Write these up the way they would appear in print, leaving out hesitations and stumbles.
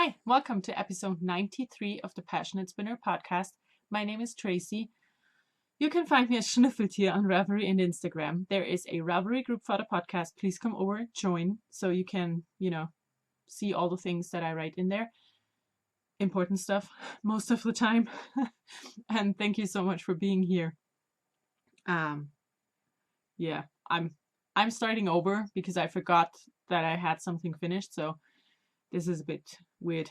Hi, welcome to episode 93 of the PassionKnit Spinner podcast. My name is Tracy. You can find me as Schnüffeltier on Ravelry and Instagram. There is a Ravelry group for the podcast. Please come over, join, so you can, see all the things that I write in there. Important stuff most of the time. And thank you so much for being here. I'm starting over because I forgot that I had something finished, so this is a bit weird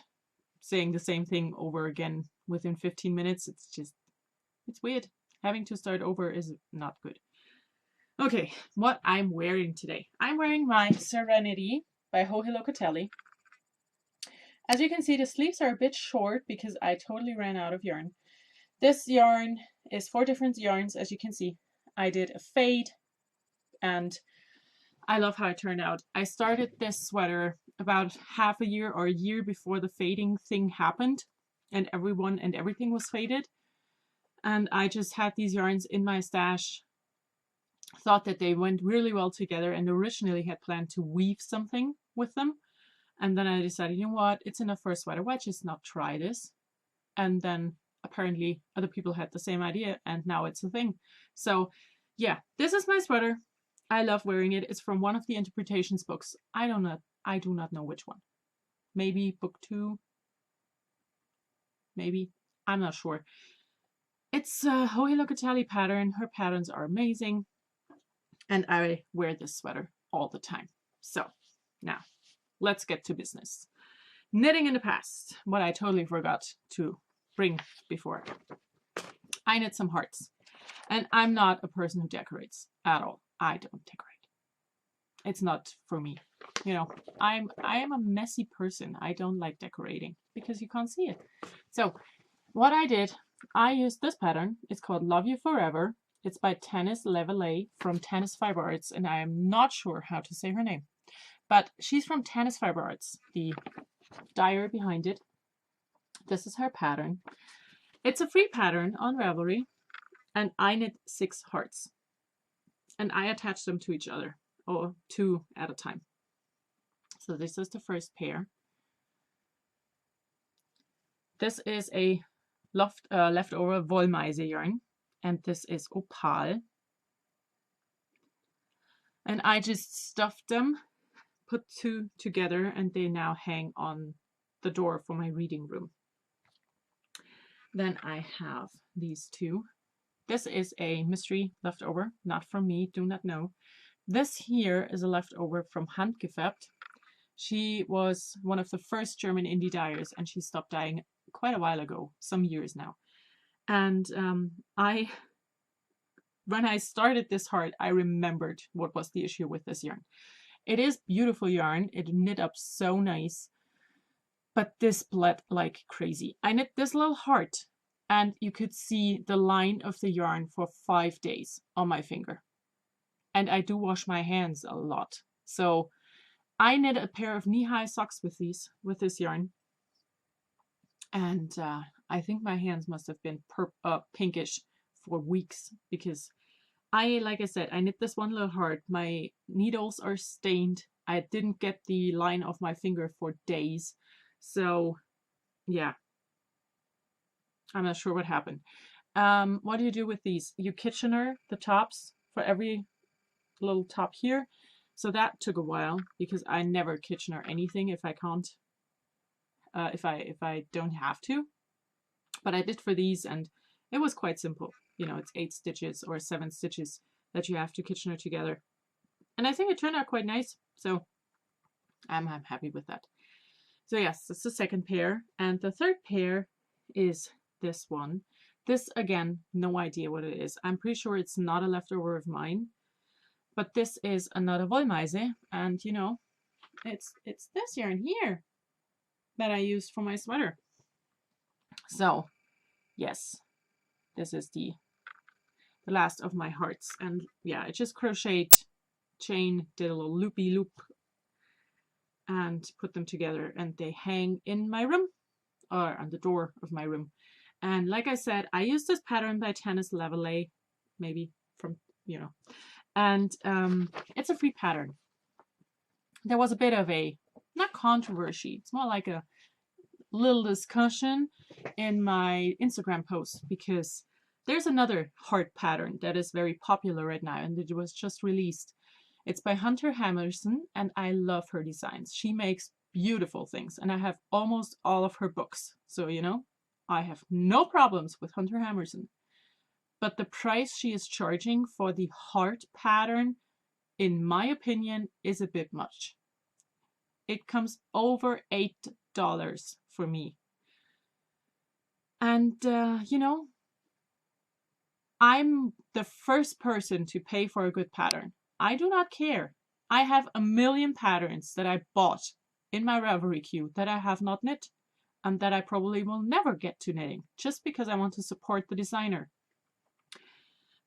saying the same thing over again within 15 minutes. It's weird. Having to start over is not good. Okay, what I'm wearing today. I'm wearing my Serenity by Hohe Locatelli. As you can see, the sleeves are a bit short because I totally ran out of yarn. This yarn is 4 different yarns, as you can see. I did a fade and I love how it turned out. I started this sweater about half a year or a year before the fading thing happened and everyone and everything was faded. And I just had these yarns in my stash, thought that they went really well together, and originally had planned to weave something with them. And then I decided, you know what, it's enough for a sweater. Why just not try this? And then apparently other people had the same idea and now it's a thing. So yeah, this is my sweater. I love wearing it. It's from one of the interpretations books. I do not know which one. Maybe book 2. Maybe. I'm not sure. It's a Hohe Locatelli pattern. Her patterns are amazing. And I wear this sweater all the time. So now let's get to business. Knitting in the past. What I totally forgot to bring before. I knit some hearts. And I'm not a person who decorates at all. I don't decorate. It's not for me. I am a messy person. I don't like decorating because you can't see it. So what I did, I used this pattern. It's called Love You Forever. It's by Tanis Levelet from Tanis Fiber Arts, and I am not sure how to say her name. But she's from Tanis Fiber Arts, the dyer behind it. This is her pattern. It's a free pattern on Ravelry, and I knit 6 hearts. And I attach them to each other, or 2 at a time. So this is the first pair. This is a leftover Wollmeise yarn, and this is Opal. And I just stuffed them, put 2 together, and they now hang on the door for my reading room. Then I have these 2. This is a mystery leftover, not from me, do not know. This here is a leftover from Handgefärbt. She was one of the first German indie dyers, and she stopped dyeing quite a while ago, some years now. And when I started this heart, I remembered what was the issue with this yarn. It is beautiful yarn. It knit up so nice, but this bled like crazy. I knit this little heart, and you could see the line of the yarn for 5 days on my finger. And I do wash my hands a lot. So I knit a pair of knee-high socks with this yarn. And I think my hands must have been pinkish for weeks because like I said, I knit this one little heart. My needles are stained. I didn't get the line of my finger for days. So yeah, I'm not sure what happened. What do you do with these? You Kitchener the tops for every little top here. So that took a while because I never Kitchener anything if I can't, if I don't have to. But I did for these, and it was quite simple. It's 8 stitches or 7 stitches that you have to Kitchener together. And I think it turned out quite nice. So I'm happy with that. So yes, that's the second pair. And the third pair is this one. This, again, no idea what it is. I'm pretty sure it's not a leftover of mine. But this is another Wollmeise. And, it's this yarn here that I used for my sweater. So, yes, this is the last of my hearts. And yeah, I just crocheted chain, did a little loopy loop, and put them together, and they hang in my room, or on the door of my room. And like I said, I used this pattern by Tanis Levelet, maybe from, and it's a free pattern. There was a bit of a, not controversy, it's more like a little discussion in my Instagram post, because there's another heart pattern that is very popular right now and it was just released. It's by Hunter Hammerson and I love her designs. She makes beautiful things and I have almost all of her books. So, you know, I have no problems with Hunter Hammerson. But the price she is charging for the heart pattern, in my opinion, is a bit much. It comes over $8 for me. And, you know, I'm the first person to pay for a good pattern. I do not care. I have a million patterns that I bought in my Ravelry queue that I have not knit and that I probably will never get to knitting just because I want to support the designer.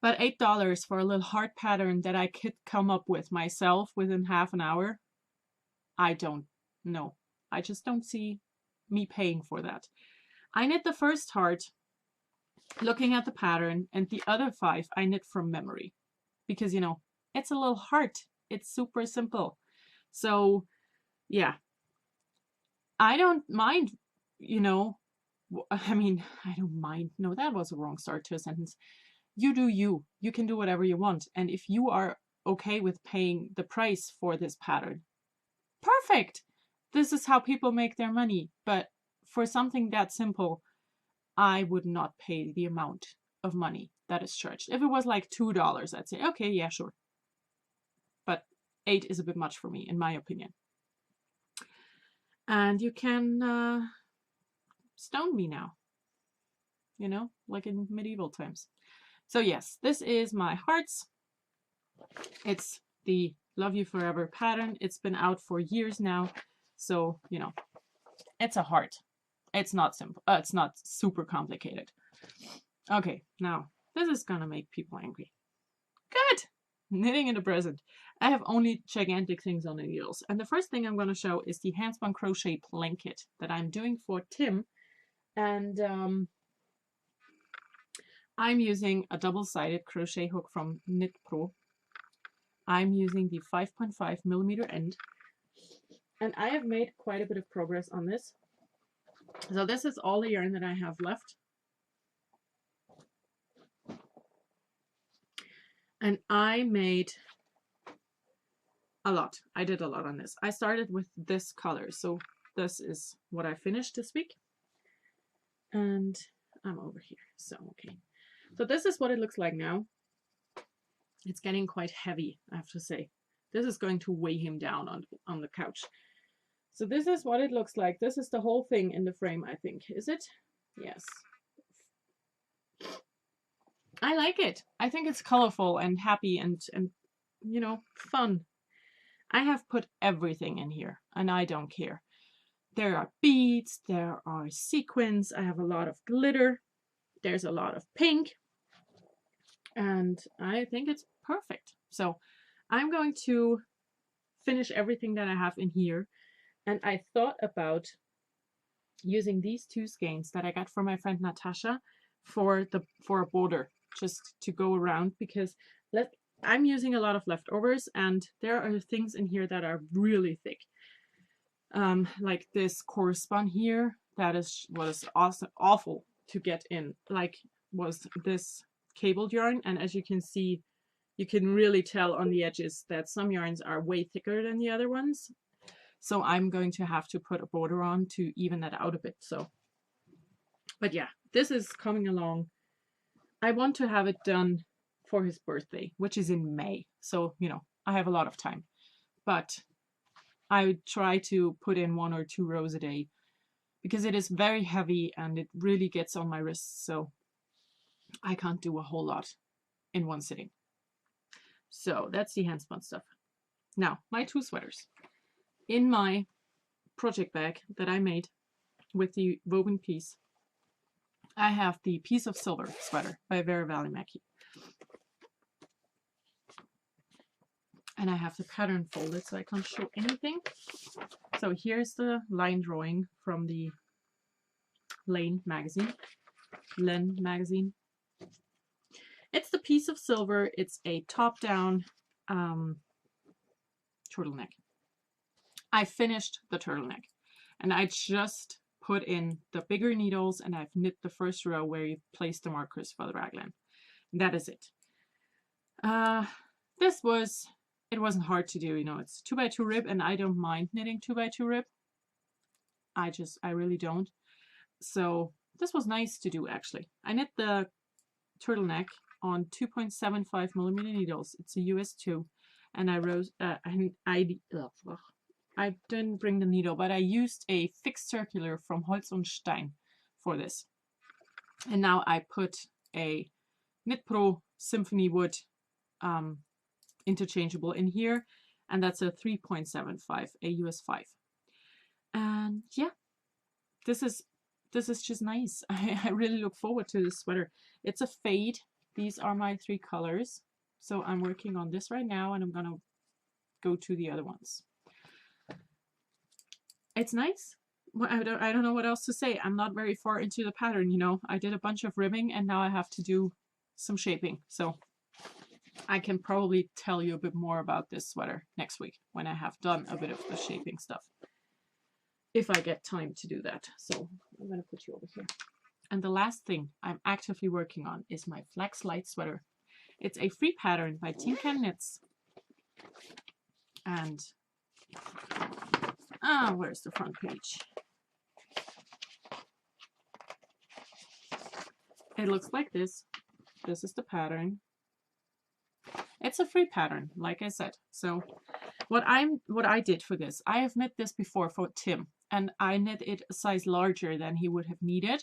But $8 for a little heart pattern that I could come up with myself within half an hour, I don't know. I just don't see me paying for that. I knit the first heart looking at the pattern, and the other 5 I knit from memory because, you know, it's a little heart. It's super simple. So yeah, I don't mind, you know, I mean, I don't mind. No, that was a wrong start to a sentence. You do you. You can do whatever you want. And if you are okay with paying the price for this pattern, perfect. This is how people make their money. But for something that simple, I would not pay the amount of money that is charged. If it was like $2, I'd say, okay, yeah, sure. But 8 is a bit much for me, in my opinion. And you can stone me now, you know, like in medieval times. So yes, this is my hearts. It's the Love You Forever pattern. It's been out for years now. So, you know, it's a heart. It's not simple. It's not super complicated. Okay, now this is gonna make people angry. Good! Knitting in the present. I have only gigantic things on the needles. And the first thing I'm gonna show is the handspun crochet blanket that I'm doing for Tim. And I'm using a double-sided crochet hook from Knit Pro. I'm using the 5.5 millimeter end. And I have made quite a bit of progress on this. So this is all the yarn that I have left. And I made a lot. I did a lot on this. I started with this color. So this is what I finished this week. And I'm over here. So, okay. So this is what it looks like now. It's getting quite heavy, I have to say. This is going to weigh him down on the couch. So this is what it looks like. This is the whole thing in the frame, I think. Is it? Yes. I like it. I think it's colorful and happy and you know, fun. I have put everything in here and I don't care. There are beads, there are sequins, I have a lot of glitter, there's a lot of pink, and I think it's perfect. So I'm going to finish everything that I have in here. And I thought about using these 2 skeins that I got from my friend Natasha for a border, just to go around, because I'm using a lot of leftovers and there are things in here that are really thick. Like this correspond here, that was awesome, awful to get in, like was this cabled yarn. And as you can see, you can really tell on the edges that some yarns are way thicker than the other ones. So I'm going to have to put a border on to even that out a bit. So, but yeah, this is coming along. I want to have it done for his birthday, which is in May. So, you know, I have a lot of time, but I would try to put in 1 or 2 rows a day because it is very heavy and it really gets on my wrists. So I can't do a whole lot in one sitting. So that's the handspun stuff. Now, my 2 sweaters. In my project bag that I made with the woven piece, I have the Piece of Silver sweater by Vera Välimäki. And I have the pattern folded so I can't show anything. So here's the line drawing from the Len magazine. It's the Piece of Silver. It's a top-down turtleneck. I finished the turtleneck and I just put in the bigger needles and I've knit the first row where you place the markers for the raglan. That is it. It wasn't hard to do, you know, it's 2x2 rib and I don't mind knitting 2x2 rib. I really don't. So this was nice to do actually. I knit the turtleneck on 2.75 millimeter needles. It's a US 2 and I didn't bring the needle, but I used a fixed circular from Holz und Stein for this. And now I put a Knit Pro Symphony Wood interchangeable in here, and that's a 3.75, a US 5. And yeah, this is just nice. I really look forward to this sweater. It's a fade. These are my 3 colors. So I'm working on this right now and I'm gonna go to the other ones. It's nice. I don't know what else to say. I'm not very far into the pattern, you know. I did a bunch of ribbing and now I have to do some shaping. So I can probably tell you a bit more about this sweater next week when I have done a bit of the shaping stuff. If I get time to do that. So I'm going to put you over here. And the last thing I'm actively working on is my Flex Light sweater. It's a free pattern by Team Can Knits. And where's the front page? It looks like this. This is the pattern. It's a free pattern, like I said. So what I did for this, I have knit this before for Tim, and I knit it a size larger than he would have needed.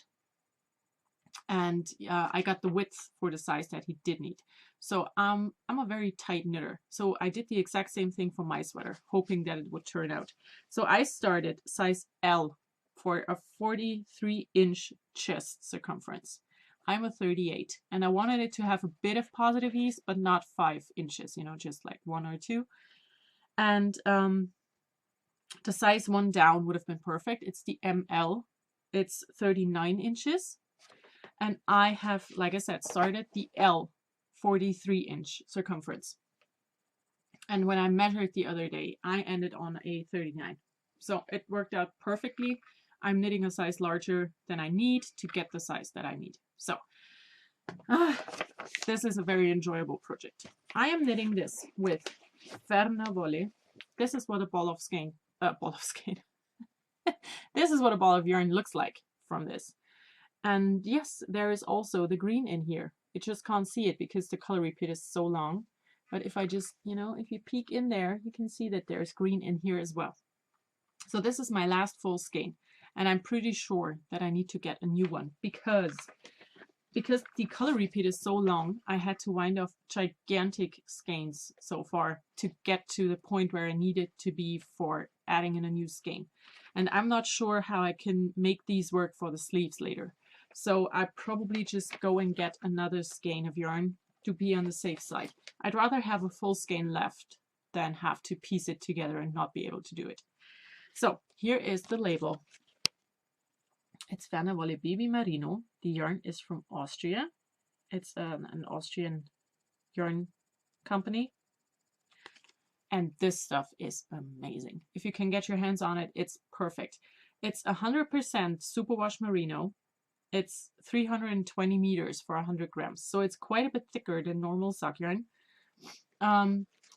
And I got the width for the size that he did need. So I'm a very tight knitter. So I did the exact same thing for my sweater, hoping that it would turn out. So I started size L for a 43-inch chest circumference. I'm a 38 and I wanted it to have a bit of positive ease, but not 5 inches, you know, just like 1 or 2. And the size 1 down would have been perfect. It's the ML. It's 39 inches. And I have, like I said, started the L 43-inch circumference. And when I measured the other day, I ended on a 39. So it worked out perfectly. I'm knitting a size larger than I need to get the size that I need. So this is a very enjoyable project. I am knitting this with Ravelry. This is what a ball of skein. This is what a ball of yarn looks like from this. And yes, there is also the green in here. You just can't see it because the color repeat is so long. But if I just, you know, if you peek in there, you can see that there's green in here as well. So this is my last full skein. And I'm pretty sure that I need to get a new one because the color repeat is so long, I had to wind off gigantic skeins so far to get to the point where I needed to be for adding in a new skein. And I'm not sure how I can make these work for the sleeves later. So I probably just go and get another skein of yarn to be on the safe side. I'd rather have a full skein left than have to piece it together and not be able to do it. So here is the label. It's Ravelry Baby Merino. The yarn is from Austria. It's an Austrian yarn company. And this stuff is amazing. If you can get your hands on it, it's perfect. It's 100% superwash merino. It's 320 meters for 100 grams. So it's quite a bit thicker than normal sock yarn.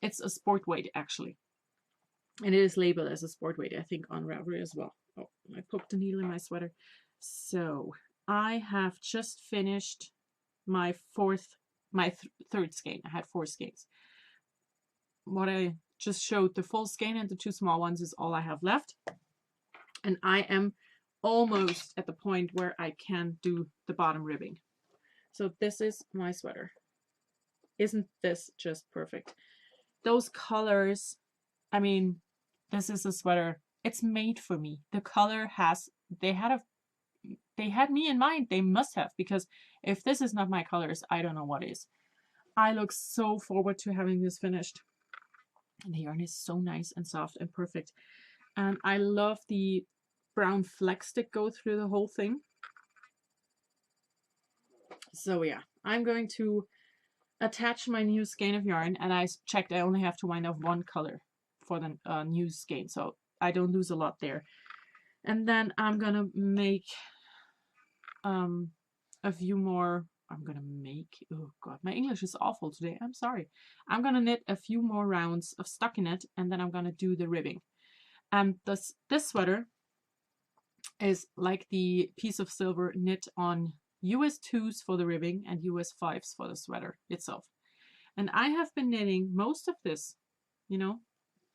It's a sport weight actually. And it is labeled as a sport weight, I think, on Ravelry as well. Oh, I poked a needle in my sweater. So I have just finished my third skein. I had 4 skeins. What I just showed, the full skein and the 2 small ones, is all I have left. And I am almost at the point where I can do the bottom ribbing. So this is my sweater. Isn't this just perfect? Those colors, I mean, this is a sweater. It's made for me. The color has, they had me in mind. They must have, because if this is not my colors, I don't know what is. I look so forward to having this finished. And the yarn is so nice and soft and perfect. And I love the brown flecks that go through the whole thing. So yeah, I'm going to attach my new skein of yarn, and I checked I only have to wind off 1 color for the new skein, so I don't lose a lot there. And then I'm gonna make a few more. Oh god, my English is awful today. I'm sorry. I'm gonna knit a few more rounds of stockinette, and then I'm gonna do the ribbing. And this sweater is like the piece of silver knit on US 2s for the ribbing and US 5s for the sweater itself. And I have been knitting most of this, you know,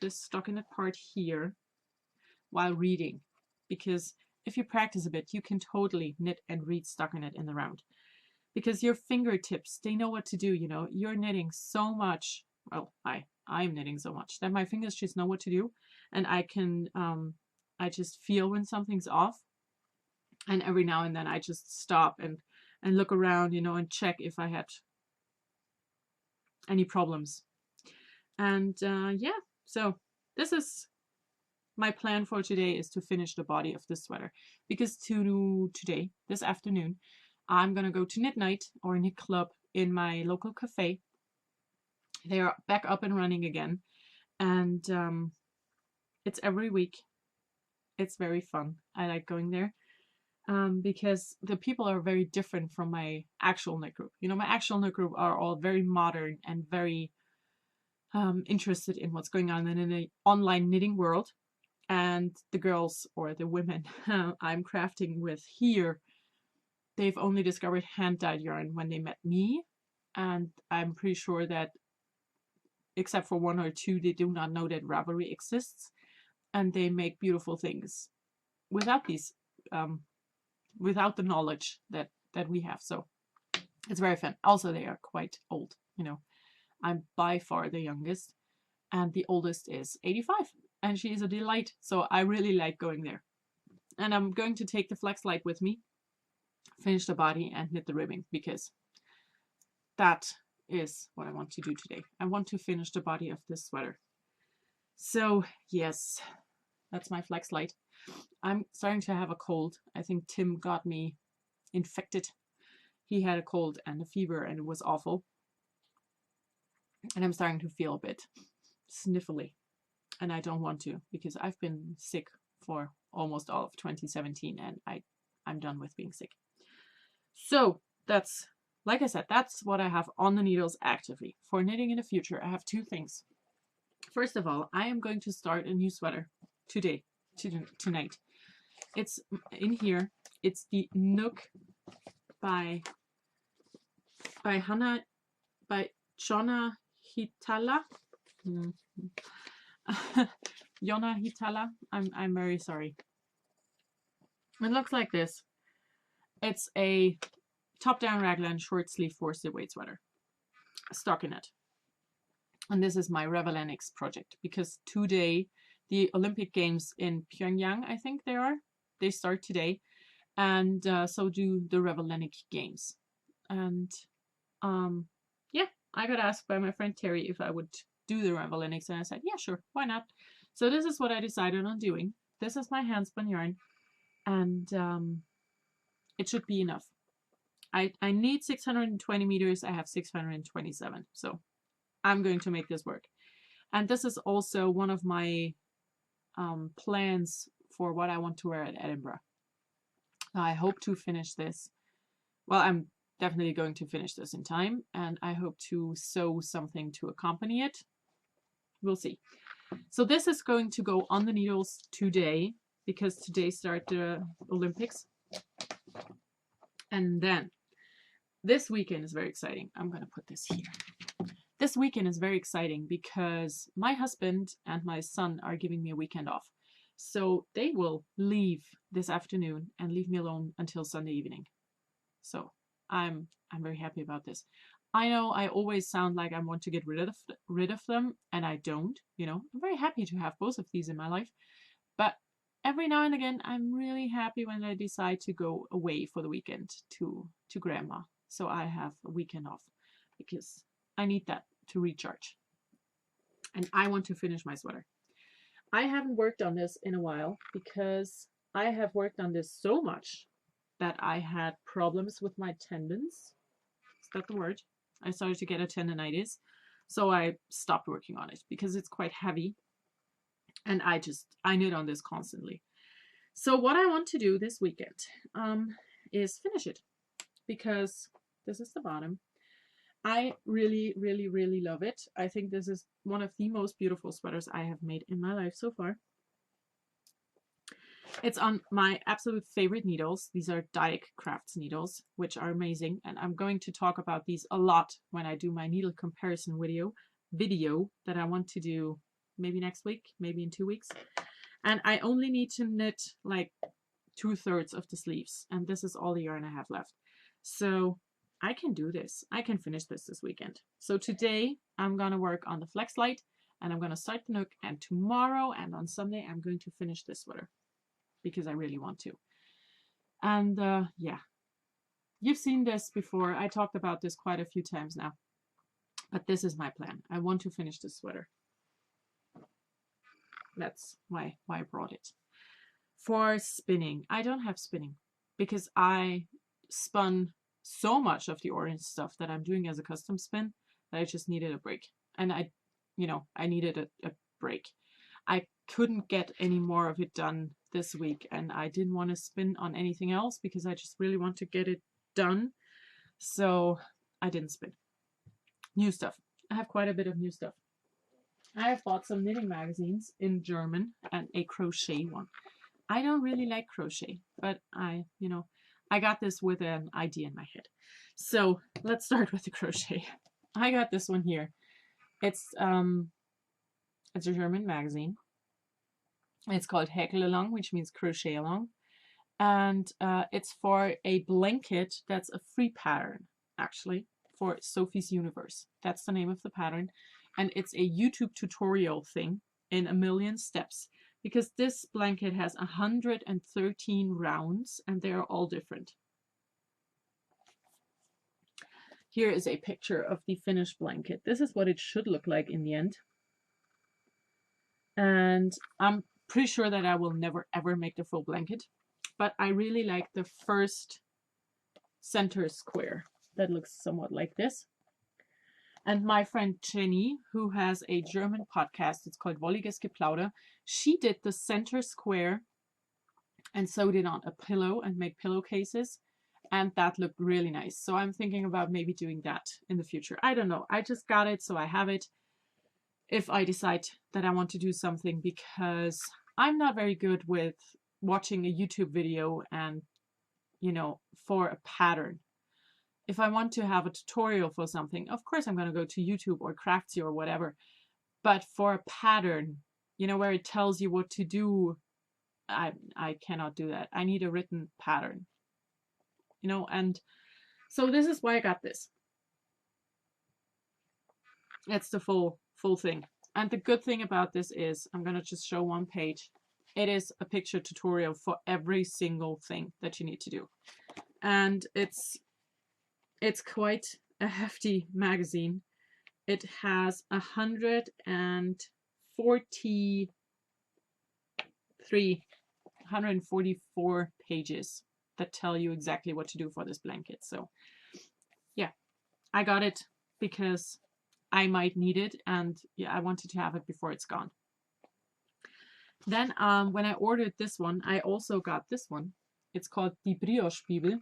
this stockinette part here while reading, because if you practice a bit, you can totally knit and read stockinette in the round, because your fingertips, they know what to do. You know, you're knitting so much. Well, I'm knitting so much that my fingers just know what to do, and I can I just feel when something's off, and every now and then I just stop and look around, you know, and check if I had any problems. And yeah, so this is my plan for today, is to finish the body of this sweater, because today, this afternoon, I'm gonna go to knit night or knit club in my local cafe. They are back up and running again, and it's every week. It's very fun. I like going there because the people are very different from my actual knit group. You know, my actual knit group are all very modern and very interested in what's going on in the online knitting world. And the girls, or the women I'm crafting with here, they've only discovered hand-dyed yarn when they met me. And I'm pretty sure that, except for one or two, they do not know that Ravelry exists. And they make beautiful things without these, without the knowledge that we have. So it's very fun. Also, they are quite old. You know, I'm by far the youngest, and the oldest is 85. And she is a delight, so I really like going there. And I'm going to take the flex light with me, finish the body, and knit the ribbing, because that is what I want to do today. I want to finish the body of this sweater. So yes, that's my flex light. I'm starting to have a cold. I think Tim got me infected. He had a cold and a fever, and it was awful. And I'm starting to feel a bit sniffly. And I don't want to, because I've been sick for almost all of 2017, and I'm done with being sick. So that's, like I said, that's what I have on the needles actively. For knitting in the future, I have two things. First of all, I am going to start a new sweater tonight. It's in here. It's the Nook by Jonna Hitala. Jonna Hitala. I'm very sorry. It looks like this. It's a top-down raglan short sleeve worsted weight sweater, stockinette. And this is my Ravelry project, because today the Olympic Games in Pyongyang, I think they start today, and so do the Ravelry Games. And yeah, I got asked by my friend Terry if I would do the Ravelry, and I said, yeah, sure, why not? So this is what I decided on doing. This is my handspun yarn, and it should be enough. I need 620 meters. I have 627, so I'm going to make this work. And this is also one of my plans for what I want to wear at Edinburgh. I hope to finish this. Well, I'm definitely going to finish this in time, and I hope to sew something to accompany it. We'll see. So this is going to go on the needles today, because today start the Olympics. And then this weekend is very exciting. I'm going to put this here. This weekend is very exciting because my husband and my son are giving me a weekend off. So they will leave this afternoon and leave me alone until Sunday evening. So I'm very happy about this. I know I always sound like I want to get rid of them, and I don't. You know, I'm very happy to have both of these in my life. But every now and again, I'm really happy when I decide to go away for the weekend to grandma. So I have a weekend off, because I need that to recharge. And I want to finish my sweater. I haven't worked on this in a while, because I have worked on this so much that I had problems with my tendons. Is that the word? I started to get a tendonitis. So I stopped working on it because it's quite heavy. And I knit on this constantly. So what I want to do this weekend is finish it, because this is the bottom. I really, really, really love it. I think this is one of the most beautiful sweaters I have made in my life so far. It's on my absolute favorite needles. These are Dyke Crafts needles, which are amazing. And I'm going to talk about these a lot when I do my needle comparison video that I want to do maybe next week, maybe in 2 weeks. And I only need to knit like 2/3 of the sleeves. And this is all the yarn I have left. So I can do this. I can finish this weekend. So today I'm going to work on the flex light, and I'm going to start the nook, and tomorrow and on Sunday I'm going to finish this sweater because I really want to. And yeah, you've seen this before. I talked about this quite a few times now, but this is my plan. I want to finish this sweater. That's why I brought it. For spinning, I don't have spinning because I spun so much of the orange stuff that I'm doing as a custom spin that I just needed a break. And I needed a break. I couldn't get any more of it done this week, and I didn't want to spin on anything else because I just really want to get it done. So I didn't spin. New stuff. I have quite a bit of new stuff. I have bought some knitting magazines in German and a crochet one. I don't really like crochet, but I got this with an idea in my head. So let's start with the crochet. I got this one here. It's a German magazine. It's called Häkel Along, which means crochet along. And it's for a blanket that's a free pattern, actually, for Sophie's Universe. That's the name of the pattern. And it's a YouTube tutorial thing in a million steps, because this blanket has 113 rounds and they are all different. Here is a picture of the finished blanket. This is what it should look like in the end. And I'm pretty sure that I will never ever make the full blanket, but I really like the first center square that looks somewhat like this. And my friend Jenny, who has a German podcast, it's called Wolliges Geplauder, she did the center square and sewed it on a pillow and made pillowcases, and that looked really nice. So I'm thinking about maybe doing that in the future. I don't know. I just got it, so I have it if I decide that I want to do something, because I'm not very good with watching a YouTube video and, for a pattern. If I want to have a tutorial for something, of course I'm going to go to YouTube or Craftsy or whatever. But for a pattern, where it tells you what to do, I cannot do that. I need a written pattern. And so this is why I got this. It's the full thing. And the good thing about this is, I'm going to just show one page. It is a picture tutorial for every single thing that you need to do. And it's quite a hefty magazine. It has 144 pages that tell you exactly what to do for this blanket. So yeah, I got it because I might need it, and yeah, I wanted to have it before it's gone. Then when I ordered this one, I also got this one. It's called Die Brioche Bibel,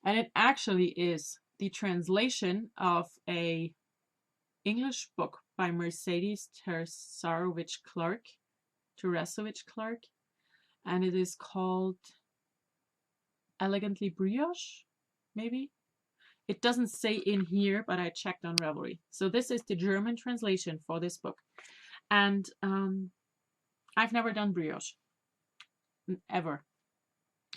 and it actually is the translation of a English book by Mercedes Teresovich-Clark, and it is called Elegantly Brioche, maybe? It doesn't say in here, but I checked on Ravelry. So this is the German translation for this book. And I've never done brioche, ever.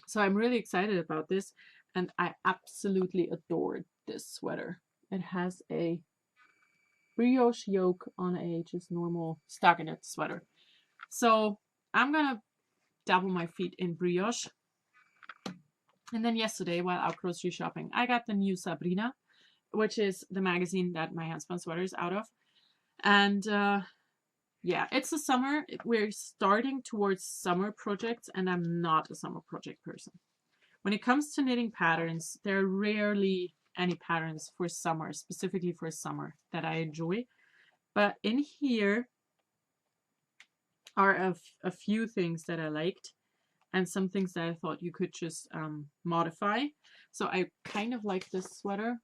So I'm really excited about this, and I absolutely adored this sweater. It has a brioche yoke on a just normal stockinette sweater. So I'm gonna dabble my feet in brioche. And then yesterday, while out grocery shopping, I got the new Sabrina, which is the magazine that my handspun sweater is out of. And yeah, it's the summer. We're starting towards summer projects, and I'm not a summer project person. When it comes to knitting patterns, there are rarely any patterns for summer, specifically for summer, that I enjoy. But in here are a few things that I liked. and some things that I thought you could just modify. So I kind of like this sweater.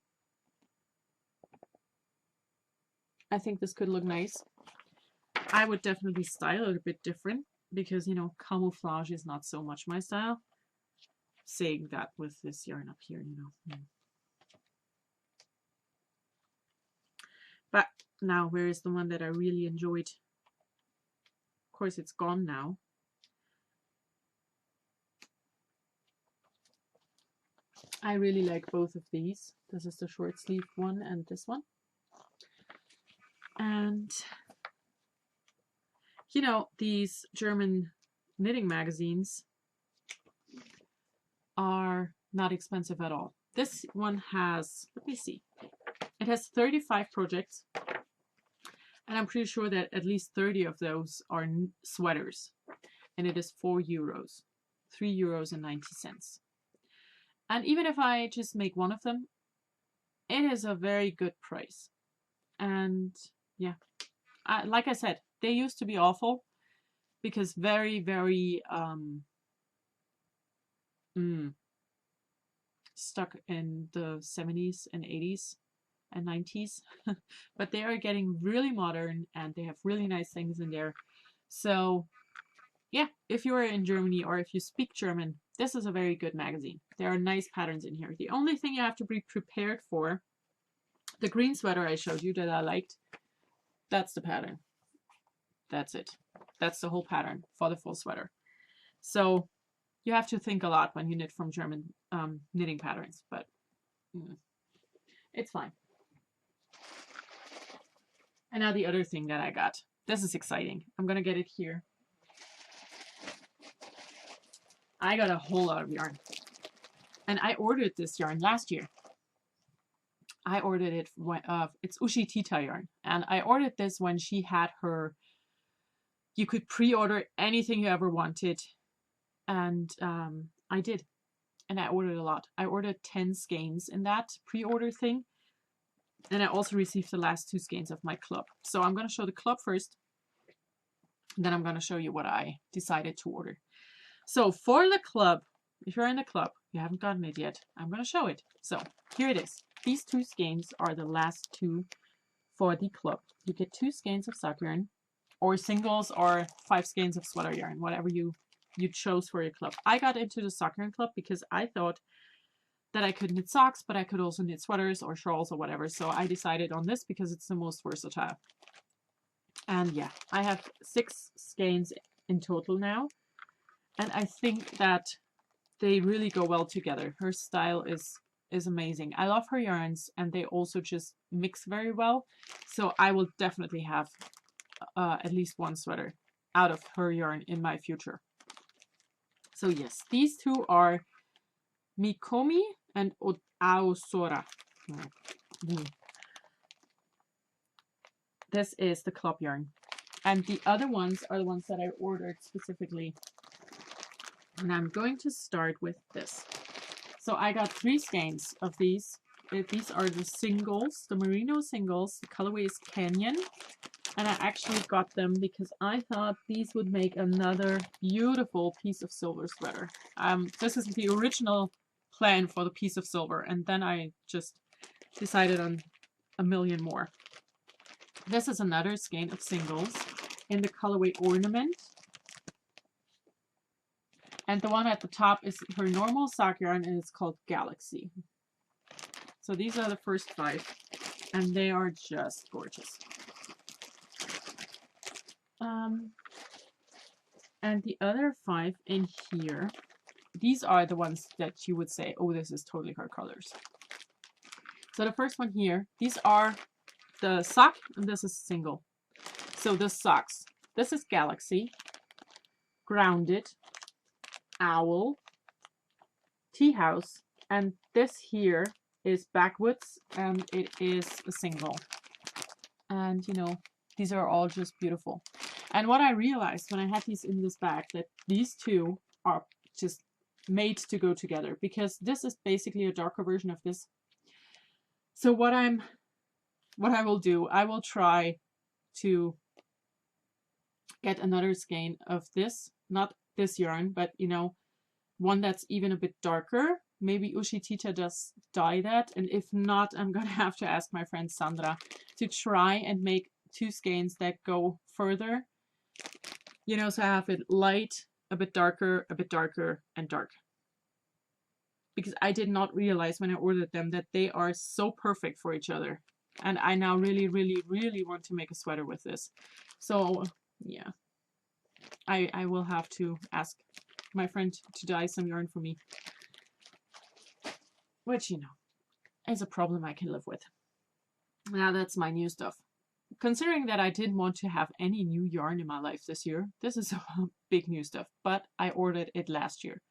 I think this could look nice. I would definitely style it a bit different because, you know, camouflage is not so much my style. Saying that with this yarn up here, you know. But now, where is the one that I really enjoyed? Of course, it's gone now. I really like both of these. This is the short sleeve one and this one. And, you know, these German knitting magazines are not expensive at all. This one has, let me see, it has 35 projects. And I'm pretty sure that at least 30 of those are sweaters. And it is €4, €3.90. And even if I just make one of them, it is a very good price. And yeah, like I said, they used to be awful because very, very stuck in the 70s and 80s and 90s. But they are getting really modern and they have really nice things in there. So yeah, if you are in Germany or if you speak German, this is a very good magazine. There are nice patterns in here. The only thing you have to be prepared for, the green sweater I showed you that I liked, that's the pattern. That's it. That's the whole pattern for the full sweater. So you have to think a lot when you knit from German knitting patterns, but it's fine. And now the other thing that I got. This is exciting. I'm going to get it here. I got a whole lot of yarn. And I ordered this yarn last year. I ordered it, it's Ushi Tita yarn. And I ordered this when she had her, you could pre-order anything you ever wanted. And I did. And I ordered a lot. I ordered 10 skeins in that pre-order thing. And I also received the last 2 skeins of my club. So I'm going to show the club first. Then I'm going to show you what I decided to order. So for the club, if you're in the club, you haven't gotten it yet, I'm going to show it. So here it is. These 2 skeins are the last 2 for the club. You get 2 skeins of sock yarn, or singles, or 5 skeins of sweater yarn, whatever you chose for your club. I got into the sock yarn club because I thought that I could knit socks, but I could also knit sweaters or shawls or whatever. So I decided on this because it's the most versatile. And yeah, I have 6 skeins in total now. And I think that they really go well together. Her style is amazing. I love her yarns, and they also just mix very well. So I will definitely have at least one sweater out of her yarn in my future. So yes, these 2 are Mikomi and Aosora. This is the club yarn. And the other ones are the ones that I ordered specifically. And I'm going to start with this. So I got 3 skeins of these. These are the singles, the merino singles. The colorway is Canyon. And I actually got them because I thought these would make another beautiful piece of silver sweater. This is the original plan for the piece of silver. And then I just decided on a million more. This is another skein of singles in the colorway Ornament. And the one at the top is her normal sock yarn, and it's called Galaxy. So these are the first 5, and they are just gorgeous. And the other 5 in here, these are the ones that you would say, oh, this is totally her colors. So the first one here, these are the sock, and this is single. So the socks, this is Galaxy, Grounded, Owl, Tea House, and this here is Backwoods, and it is a single. And you know, these are all just beautiful. And what I realized when I had these in this bag, that these 2 are just made to go together, because this is basically a darker version of this. So what I will do, I will try to get another skein of this, not this yarn, but you know, one that's even a bit darker. Maybe Ushitita does dye that, and if not, I'm gonna have to ask my friend Sandra to try and make two skeins that go further. You know, so I have it light, a bit darker, and dark. Because I did not realize when I ordered them that they are so perfect for each other. And I now really, really, really want to make a sweater with this. So, yeah. I will have to ask my friend to dye some yarn for me. Which, you know, is a problem I can live with. Now that's my new stuff. Considering that I didn't want to have any new yarn in my life this year, this is a big new stuff. But I ordered it last year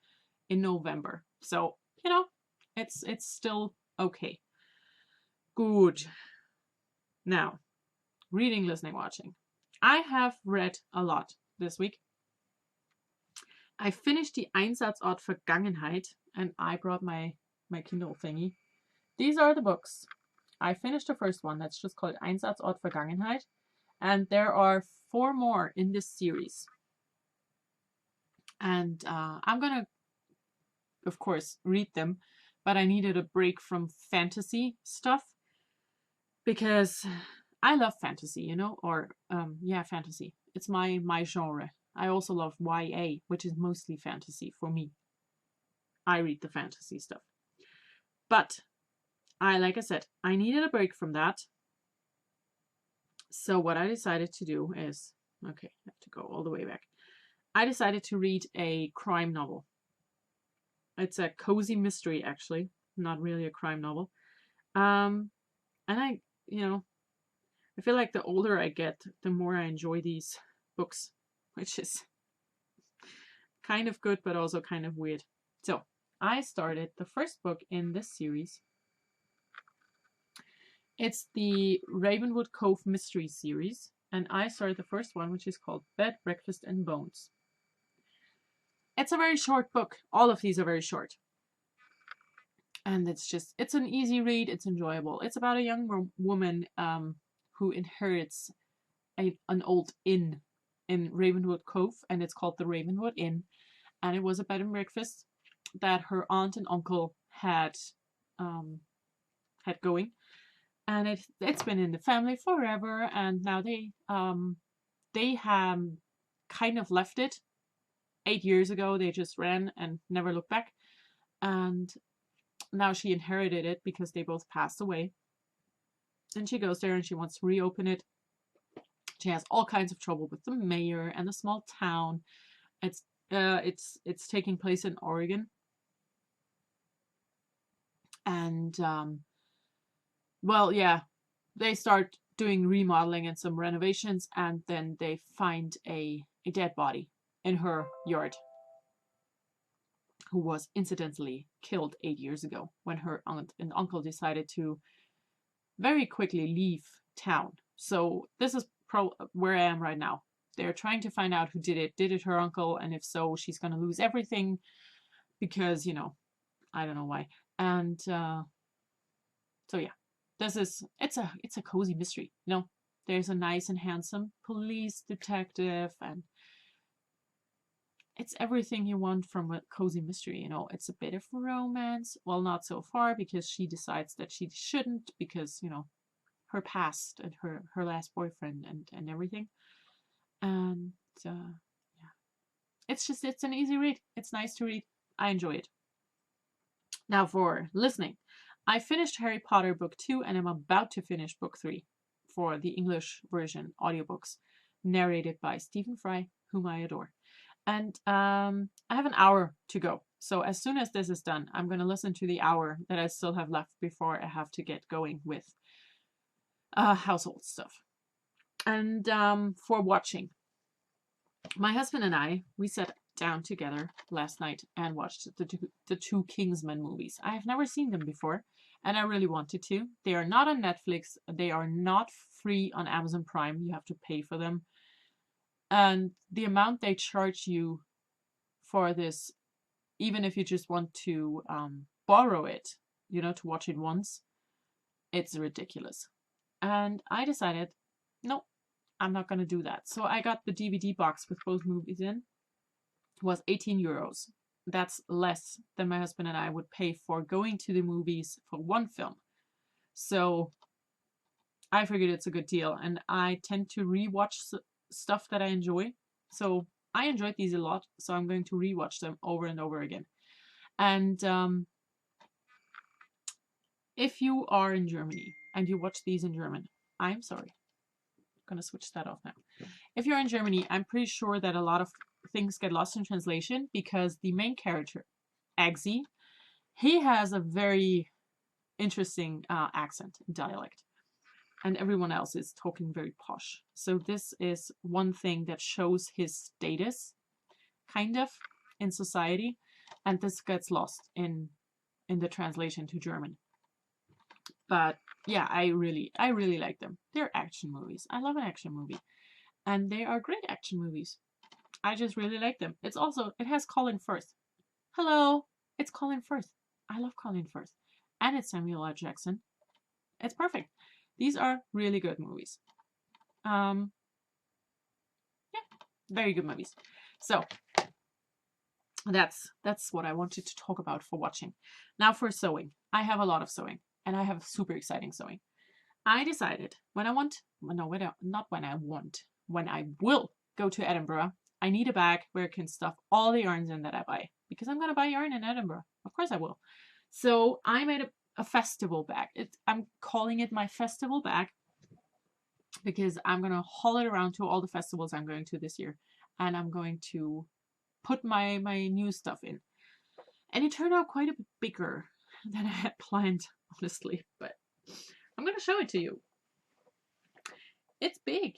in November. So, you know, it's still okay. Good. Now, reading, listening, watching. I have read a lot this week. I finished the Einsatzort Vergangenheit, and I brought my Kindle thingy. These are the books. I finished the first one. That's just called Einsatzort Vergangenheit. And there are 4 more in this series. And I'm going to, of course, read them. But I needed a break from fantasy stuff. Because I love fantasy, you know? Or, yeah, fantasy. It's my genre. I also love YA, which is mostly fantasy for me. I read the fantasy stuff. But like I said, I needed a break from that. So what I decided to do is, okay, I have to go all the way back. I decided to read a crime novel. It's a cozy mystery, actually, not really a crime novel. And I, you know, I feel like the older I get, the more I enjoy these books, which is kind of good, but also kind of weird. So I started the first book in this series. It's the Ravenwood Cove Mystery Series, and I started the first one, which is called Bed, Breakfast, and Bones. It's a very short book. All of these are very short. And it's an easy read. It's enjoyable. It's about a young woman who inherits an old inn in Ravenwood Cove, and it's called the Ravenwood Inn. And it was a bed and breakfast that her aunt and uncle had going. And it's been in the family forever, and now they have kind of left it. 8 years ago, they just ran and never looked back. And now she inherited it because they both passed away. And she goes there and she wants to reopen it. She has all kinds of trouble with the mayor and the small town. It's taking place in Oregon. And well, yeah, they start doing remodeling and some renovations, and then they find a dead body in her yard, who was incidentally killed 8 years ago when her aunt and uncle decided to very quickly leave town. So this is where I am right now. They're trying to find out who did it. Did it her uncle? And if so, she's going to lose everything because, you know, I don't know why. And so yeah, it's a cozy mystery. You know, there's a nice and handsome police detective, and it's everything you want from a cozy mystery. You know, it's a bit of romance. Well, not so far, because she decides that she shouldn't, because, you know, her past and her last boyfriend and everything. And yeah, it's an easy read. It's nice to read. I enjoy it. Now for listening. I finished Harry Potter book 2, and I'm about to finish book 3 for the English version audiobooks, narrated by Stephen Fry, whom I adore. And I have an hour to go. So as soon as this is done, I'm going to listen to the hour that I still have left before I have to get going with household stuff. And for watching, my husband and I, we sat down together last night and watched the two Kingsman movies. I have never seen them before, and I really wanted to. They are not on Netflix. They are not free on Amazon Prime. You have to pay for them. And the amount they charge you for this, even if you just want to borrow it, you know, to watch it once, it's ridiculous. And I decided, no, I'm not going to do that. So I got the DVD box with both movies in. It was 18 euros. That's less than my husband and I would pay for going to the movies for one film. So I figured it's a good deal, and I tend to rewatch stuff that I enjoy. So I enjoyed these a lot, so I'm going to rewatch them over and over again. And if you are in Germany and you watch these in German, I'm sorry. I'm gonna switch that off now. If you're in Germany, I'm pretty sure that a lot of things get lost in translation because the main character, Eggsy, he has a very interesting accent, dialect, and everyone else is talking very posh. So this is one thing that shows his status, kind of, in society, and this gets lost in the translation to German. But yeah, I really like them. They're action movies. I love an action movie, and they are great action movies. I just really like them. It has Colin Firth. Hello, it's Colin Firth. I love Colin Firth, and it's Samuel L. Jackson. It's perfect. These are really good movies. Yeah, very good movies. So that's what I wanted to talk about for watching. Now for sewing. I have a lot of sewing, and I have super exciting sewing. I decided when I will go to Edinburgh, I need a bag where I can stuff all the yarns in that I buy, because I'm going to buy yarn in Edinburgh. Of course I will. So I made a festival bag. I'm calling it my festival bag because I'm going to haul it around to all the festivals I'm going to this year, and I'm going to put my new stuff in. And it turned out quite a bit bigger than I had planned, honestly, but I'm going to show it to you. It's big.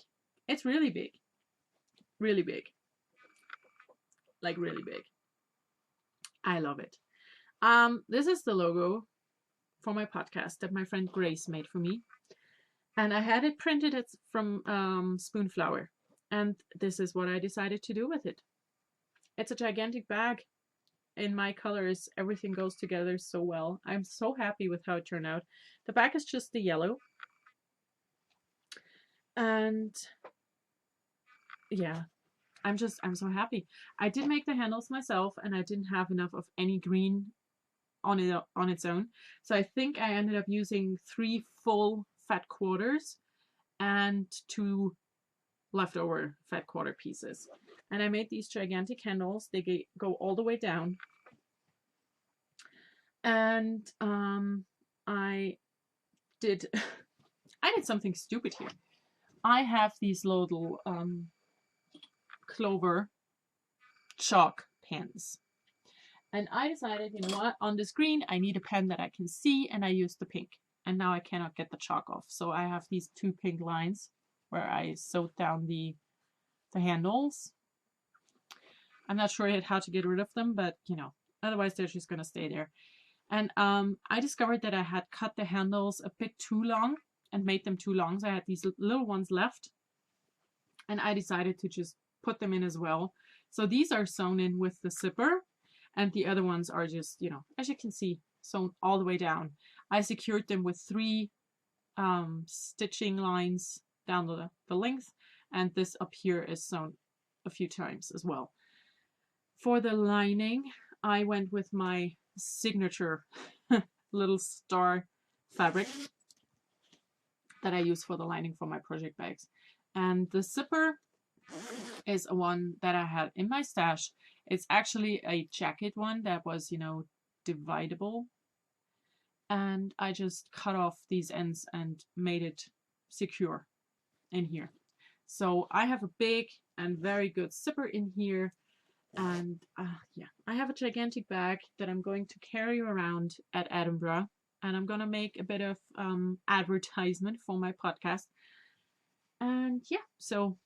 It's really big. Really big. Like really big. I love it. This is the logo for my podcast that my friend Grace made for me. And I had it printed from Spoonflower. And this is what I decided to do with it. It's a gigantic bag. In my colors, everything goes together so well. I'm so happy with how it turned out. The back is just the yellow. And yeah, I'm so happy. I did make the handles myself, and I didn't have enough of any green on its own. So I think I ended up using 3 full fat quarters and 2 leftover fat quarter pieces. And I made these gigantic handles. They go all the way down. And I did something stupid here. I have these little clover chalk pens. And I decided, you know what, on the screen, I need a pen that I can see, and I used the pink. And now I cannot get the chalk off. So I have these 2 pink lines where I sewed down the handles. I'm not sure yet how to get rid of them, but, you know, otherwise they're just going to stay there. And I discovered that I had cut the handles a bit too long and made them too long. So I had these little ones left. And I decided to just put them in as well. So these are sewn in with the zipper. And the other ones are just, you know, as you can see, sewn all the way down. I secured them with 3 stitching lines down the length. And this up here is sewn a few times as well. For the lining, I went with my signature little star fabric that I use for the lining for my project bags. And the zipper is a one that I had in my stash. It's actually a jacket one that was, you know, dividable. And I just cut off these ends and made it secure in here. So I have a big and very good zipper in here. And yeah, I have a gigantic bag that I'm going to carry around at Edinburgh. And I'm going to make a bit of advertisement for my podcast. And yeah, so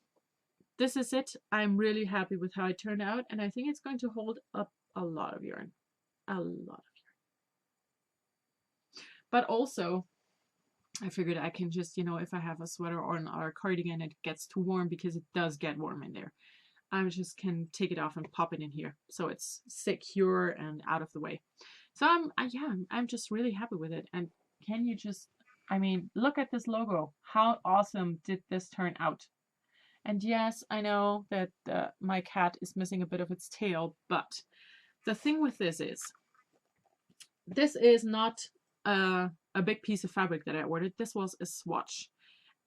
this is it. I'm really happy with how it turned out. And I think it's going to hold up a lot of yarn. A lot of yarn. But also, I figured I can just, you know, if I have a sweater or a cardigan, it gets too warm, because it does get warm in there. I just can take it off and pop it in here, so it's secure and out of the way. So I'm just really happy with it. And can you just, I mean, look at this logo. How awesome did this turn out? And yes, I know that my cat is missing a bit of its tail, but the thing with this is not a big piece of fabric that I ordered. This was a swatch,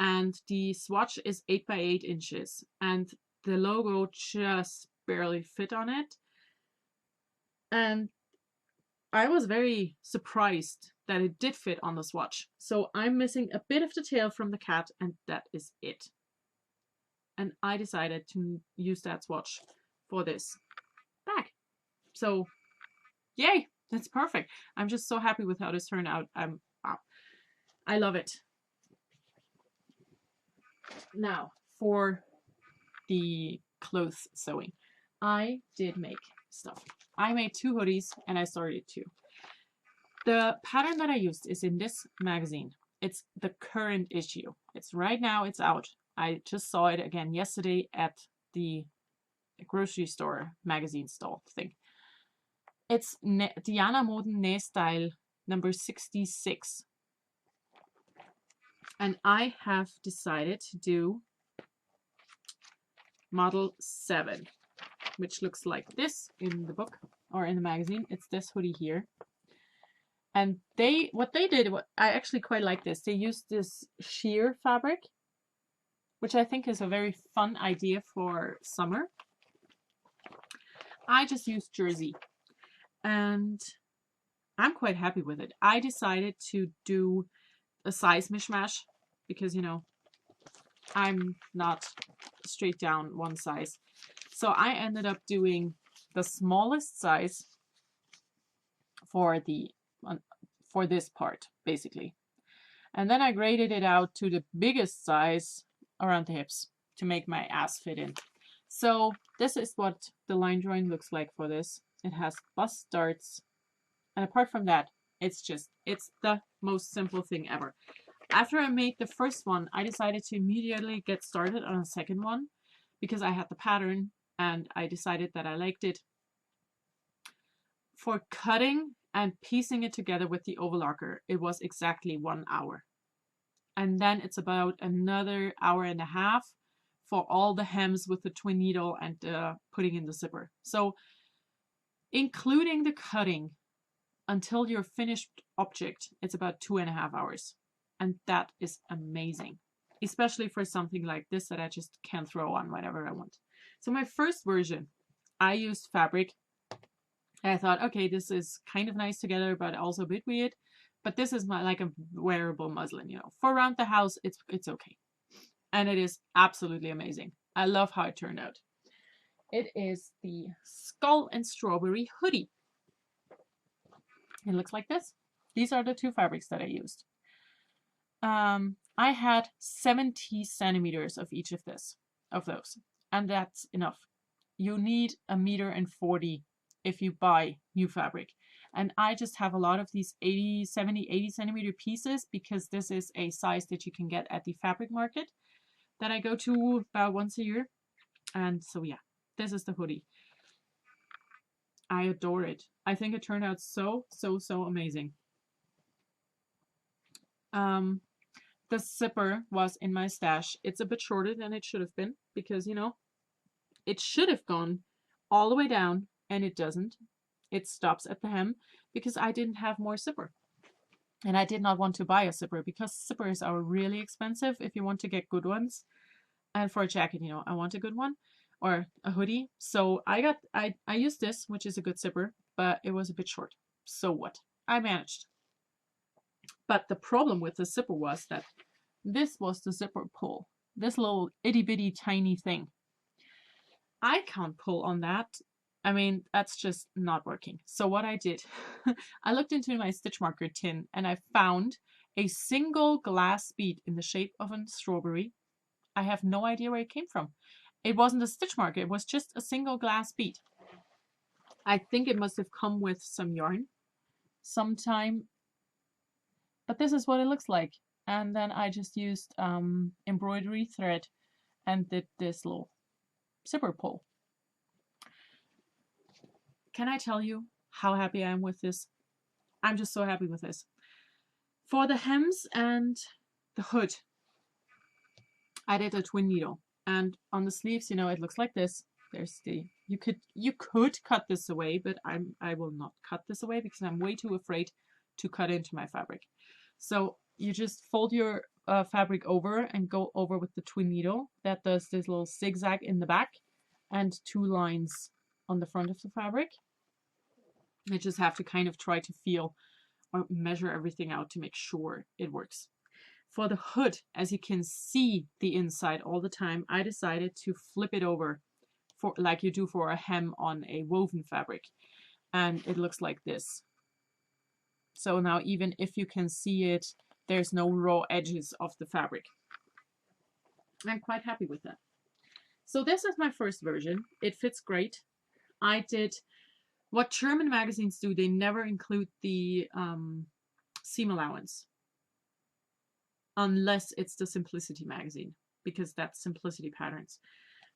and the swatch is 8 by 8 inches, and the logo just barely fit on it. And I was very surprised that it did fit on the swatch. So I'm missing a bit of the tail from the cat, and that is it. And I decided to use that swatch for this bag. So yay, that's perfect. I'm just so happy with how this turned out. Wow, I love it. Now for the clothes sewing, I did make stuff. I made 2 hoodies and I started 2. The pattern that I used is in this magazine. It's the current issue. It's right now, it's out. I just saw it again yesterday at the grocery store magazine stall thing. It's Diana Moden Nähstyle number 66. And I have decided to do model 7, which looks like this in the book or in the magazine. It's this hoodie here. And what they did, I actually quite like this. They used this sheer fabric, which I think is a very fun idea for summer. I just used jersey, and I'm quite happy with it. I decided to do a size mishmash because, you know, I'm not straight down one size. So I ended up doing the smallest size for this part, basically. And then I graded it out to the biggest size around the hips to make my ass fit in. So this is what the line drawing looks like for this. It has bust darts. And apart from that, it's the most simple thing ever. After I made the first one, I decided to immediately get started on a second one because I had the pattern and I decided that I liked it. For cutting and piecing it together with the overlocker, it was exactly 1 hour. And then it's about another hour and a half for all the hems with the twin needle and putting in the zipper. So including the cutting until your finished object, it's about 2.5 hours. And that is amazing, especially for something like this that I just can throw on whenever I want. So my first version, I used fabric. And I thought, okay, this is kind of nice together, but also a bit weird. But this is like a wearable muslin, you know. For around the house, it's okay. And it is absolutely amazing. I love how it turned out. It is the Skull and Strawberry hoodie. It looks like this. These are the 2 fabrics that I used. I had 70 centimeters of each of those, and that's enough. You need 1.40 meters if you buy new fabric. And I just have a lot of these 80 centimeter pieces because this is a size that you can get at the fabric market that I go to about once a year. And so yeah, this is the hoodie. I adore it. I think it turned out so amazing. The zipper was in my stash. It's a bit shorter than it should have been because, you know, it should have gone all the way down and it doesn't. It stops at the hem because I didn't have more zipper. And I did not want to buy a zipper because zippers are really expensive if you want to get good ones. And for a jacket, you know, I want a good one or a hoodie. So I used this, which is a good zipper, but it was a bit short. So what? I managed. But the problem with the zipper was that this was the zipper pull. This little itty bitty tiny thing. I can't pull on that. I mean, that's just not working. So what I did, I looked into my stitch marker tin and I found a single glass bead in the shape of a strawberry. I have no idea where it came from. It wasn't a stitch marker. It was just a single glass bead. I think it must have come with some yarn sometime. But this is what it looks like. And then I just used embroidery thread and did this little zipper pull. Can I tell you how happy I am with this? I'm just so happy with this. For the hems and the hood, I did a twin needle. And on the sleeves, you know, it looks like this. there's the, you could cut this away, but I will not cut this away because I'm way too afraid to cut into my fabric. So you just fold your fabric over and go over with the twin needle. That does this little zigzag in the back and 2 lines on the front of the fabric. You just have to kind of try to feel or measure everything out to make sure it works. For the hood, as you can see the inside all the time, I decided to flip it over for like you do for a hem on a woven fabric. And it looks like this. So now even if you can see it, there's no raw edges of the fabric. I'm quite happy with that. So this is my first version. It fits great. I did what German magazines do. They never include the seam allowance unless it's the Simplicity magazine, because that's Simplicity Patterns.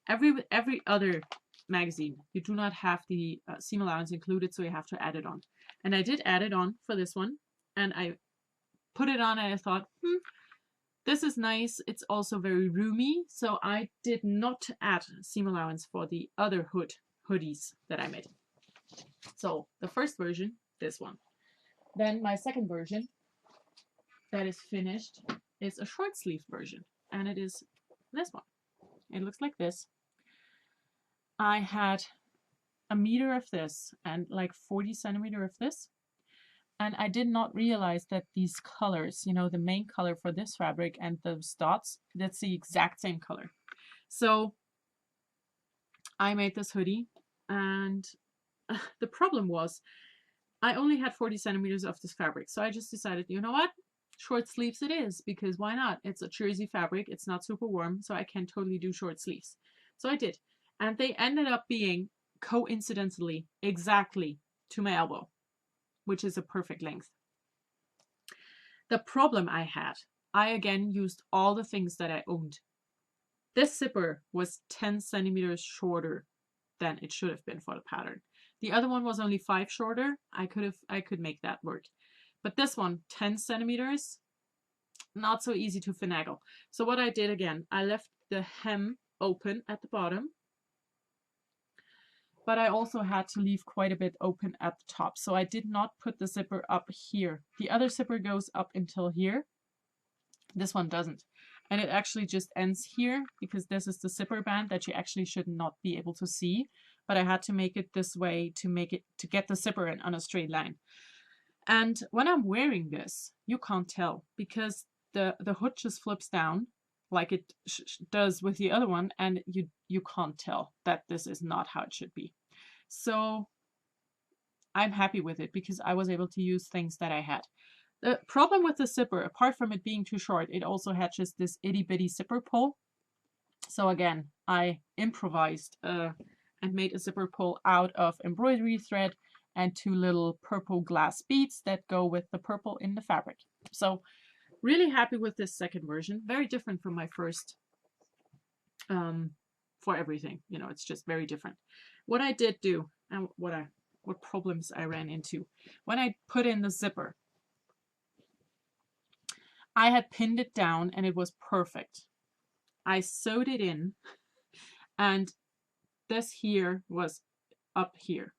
Every other magazine, you do not have the seam allowance included, so you have to add it on. And I did add it on for this one, and I put it on and I thought, this is nice. It's also very roomy, so I did not add seam allowance for the other hoodies that I made. So the first version, this one. Then my second version that is finished is a short sleeve version, and it is this one. It looks like this. I had a meter of this and like 40 centimeter of this. And I did not realize that these colors, you know, the main color for this fabric and those dots, that's the exact same color. So I made this hoodie, and the problem was I only had 40 centimeters of this fabric. So I just decided, you know what? Short sleeves it is, because why not? It's a jersey fabric. It's not super warm, so I can totally do short sleeves. So I did. And they ended up being, coincidentally, exactly to my elbow, which is a perfect length. The problem I had, I again used all the things that I owned. This zipper was 10 centimeters shorter than it should have been for the pattern. The other one was only 5 shorter. I could make that work. But this one, 10 centimeters, not so easy to finagle. So what I did again, I left the hem open at the bottom, but I also had to leave quite a bit open at the top. So I did not put the zipper up here. The other zipper goes up until here. This one doesn't. And it actually just ends here, because this is the zipper band that you actually should not be able to see. But I had to make it this way to get the zipper in on a straight line. And when I'm wearing this, you can't tell, because the hood just flips down like it does with the other one, and you can't tell that this is not how it should be. So I'm happy with it because I was able to use things that I had. The problem with the zipper, apart from it being too short, it also had just this itty bitty zipper pull. So again, I improvised and made a zipper pull out of embroidery thread and 2 little purple glass beads that go with the purple in the fabric. So really happy with this second version. Very different from my first for everything. You know, it's just very different. What I did do, and what problems I ran into, when I put in the zipper, I had pinned it down and it was perfect. I sewed it in, and this here was up here.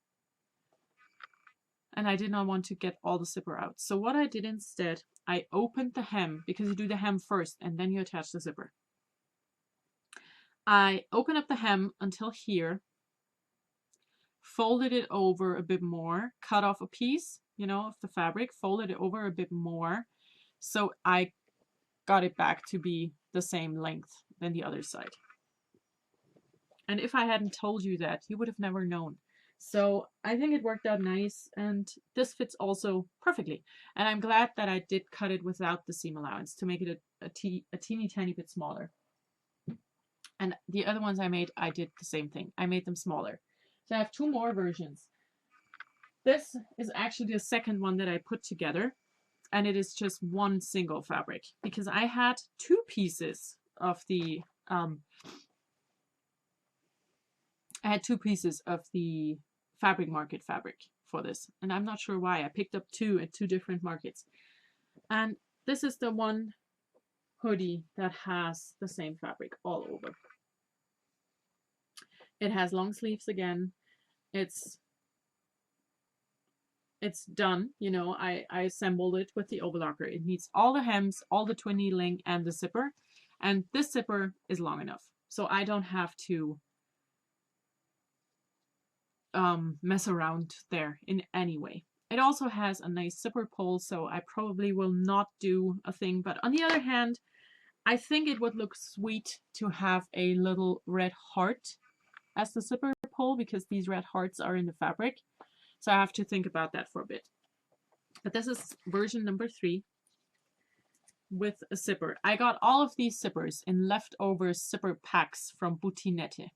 And I did not want to get all the zipper out. So what I did instead, I opened the hem, because you do the hem first and then you attach the zipper. I opened up the hem until here, folded it over a bit more, cut off a piece, you know, of the fabric, folded it over a bit more. So I got it back to be the same length than the other side. And if I hadn't told you that, you would have never known. So I think it worked out nice, and this fits also perfectly. And I'm glad that I did cut it without the seam allowance to make it a teeny tiny bit smaller. And the other ones I made, I did the same thing. I made them smaller. So I have 2 more versions. This is actually the second one that I put together, and it is just one single fabric, because I had 2 pieces of the Fabric Market fabric for this, and I'm not sure why. I picked up 2 at 2 different markets, and this is the one hoodie that has the same fabric all over. It has long sleeves again. It's done. You know, I assembled it with the overlocker. It needs all the hems, all the twin needling, and the zipper. And this zipper is long enough, so I don't have to mess around there in any way. It also has a nice zipper pull, so I probably will not do a thing. But on the other hand, I think it would look sweet to have a little red heart as the zipper pull, because these red hearts are in the fabric. So I have to think about that for a bit. But this is version number 3 with a zipper. I got all of these zippers in leftover zipper packs from PassioKnit.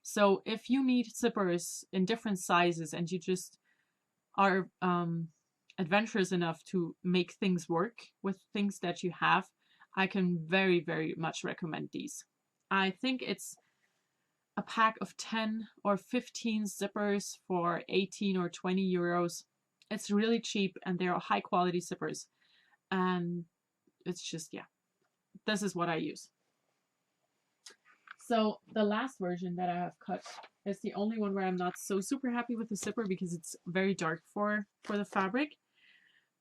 So if you need zippers in different sizes and you just are adventurous enough to make things work with things that you have, I can very, very much recommend these. I think it's a pack of 10 or 15 zippers for 18 or 20 euros. It's really cheap and they're high quality zippers. And it's just, yeah, this is what I use. So the last version that I have cut is the only one where I'm not so super happy with the zipper because it's very dark for the fabric.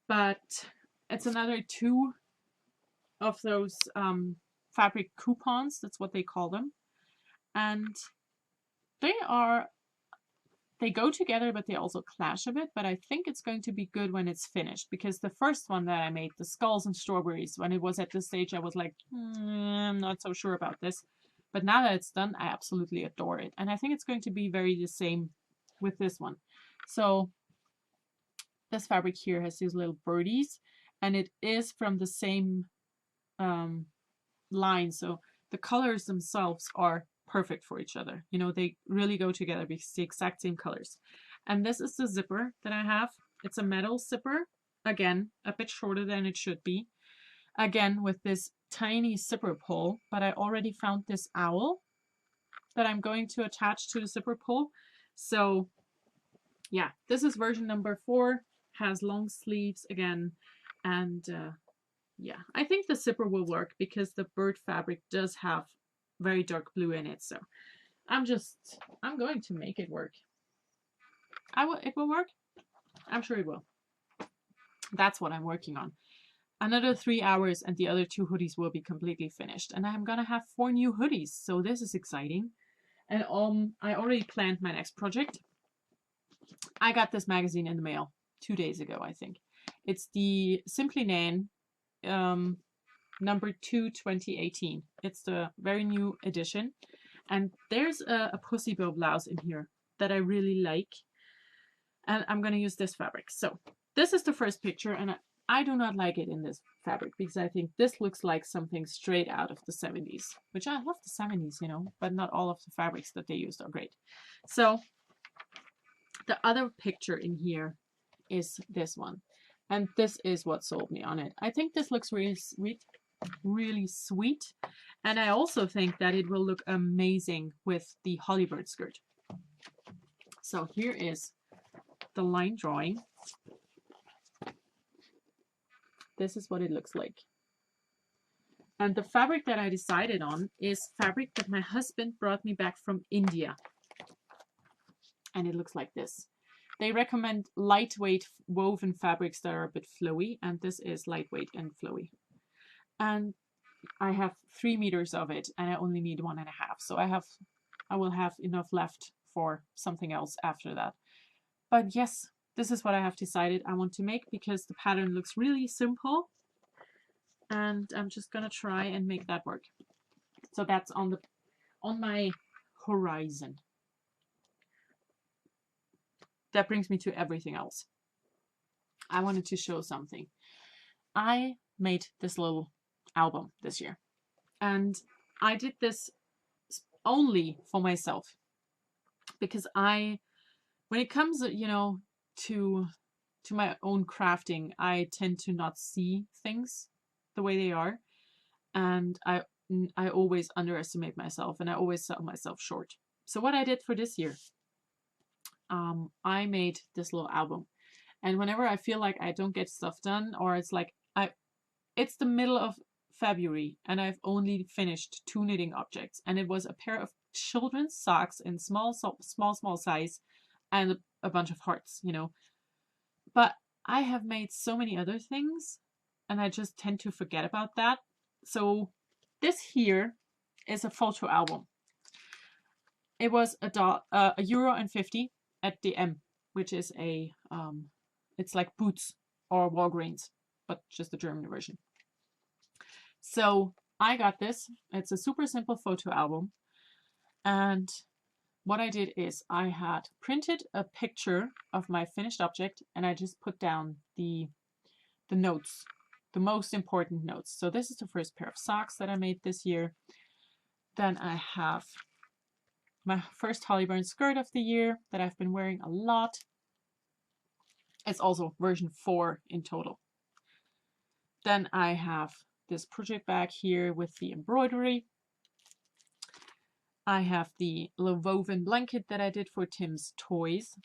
But it's another 2 of those fabric coupons. That's what they call them. And they go together, but they also clash a bit. But I think it's going to be good when it's finished, because the first one that I made, the skulls and strawberries, when it was at this stage, I was like, I'm not so sure about this. But now that it's done, I absolutely adore it. And I think it's going to be very the same with this one. So this fabric here has these little birdies, and it is from the same line. So the colors themselves are perfect for each other. You know, they really go together because it's the exact same colors. And this is the zipper that I have. It's a metal zipper. Again, a bit shorter than it should be. Again, with this tiny zipper pull, but I already found this owl that I'm going to attach to the zipper pull. So yeah, this is version number 4, has long sleeves again. And yeah, I think the zipper will work because the bird fabric does have very dark blue in it. So I'm going to make it work. It will work. I'm sure it will. That's what I'm working on. Another 3 hours and the other 2 hoodies will be completely finished. And I'm gonna have 4 new hoodies. So this is exciting. And I already planned my next project. I got this magazine in the mail 2 days ago, I think. It's the Simply Nan number 2 2018. It's the very new edition. And there's a pussy bow blouse in here that I really like. And I'm gonna use this fabric. So this is the first picture, and I do not like it in this fabric because I think this looks like something straight out of the 70s, which I love the 70s, you know, but not all of the fabrics that they used are great. So the other picture in here is this one. And this is what sold me on it. I think this looks really sweet, really sweet. And I also think that it will look amazing with the Hollybird skirt. So here is the line drawing. This is what it looks like. And the fabric that I decided on is fabric that my husband brought me back from India. And it looks like this. They recommend lightweight woven fabrics that are a bit flowy, and this is lightweight and flowy. And I have 3 meters of it, and I only need 1.5. So I will have enough left for something else after that. But yes, this is what I have decided I want to make because the pattern looks really simple. And I'm just gonna try and make that work. So that's on my horizon. That brings me to everything else. I wanted to show something. I made this little album this year. And I did this only for myself. Because when it comes, you know, to my own crafting, I tend to not see things the way they are, and I always underestimate myself, and I always sell myself short. So what I did for this year, I made this little album, and whenever I feel like I don't get stuff done, or it's like it's the middle of February and I've only finished 2 knitting objects, and it was a pair of children's socks in small size and a bunch of hearts, you know. But I have made so many other things and I just tend to forget about that. So this here is a photo album. It was €1.50 at DM, which is a it's like Boots or Walgreens, but just the German version. So I got this. It's a super simple photo album. And what I did is I had printed a picture of my finished object and I just put down the notes, the most important notes. So this is the first pair of socks that I made this year. Then I have my first Hollyburn skirt of the year that I've been wearing a lot. It's also version 4 in total. Then I have this project bag here with the embroidery. I have the little woven blanket that I did for Tim's toys.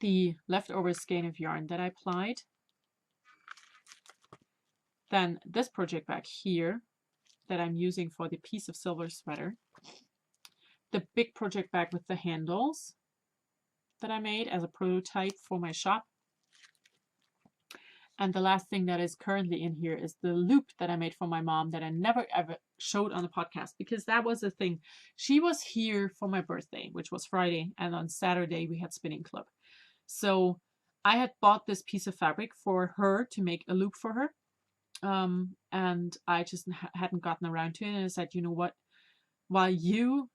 The leftover skein of yarn that I plied. Then this project bag here that I'm using for the piece of silver sweater. The big project bag with the handles that I made as a prototype for my shop. And the last thing that is currently in here is the loop that I made for my mom that I never ever showed on the podcast, because that was the thing. She was here for my birthday, which was Friday, and on Saturday we had spinning club. So I had bought this piece of fabric for her to make a loop for her. And I just hadn't gotten around to it. And I said, you know what, while you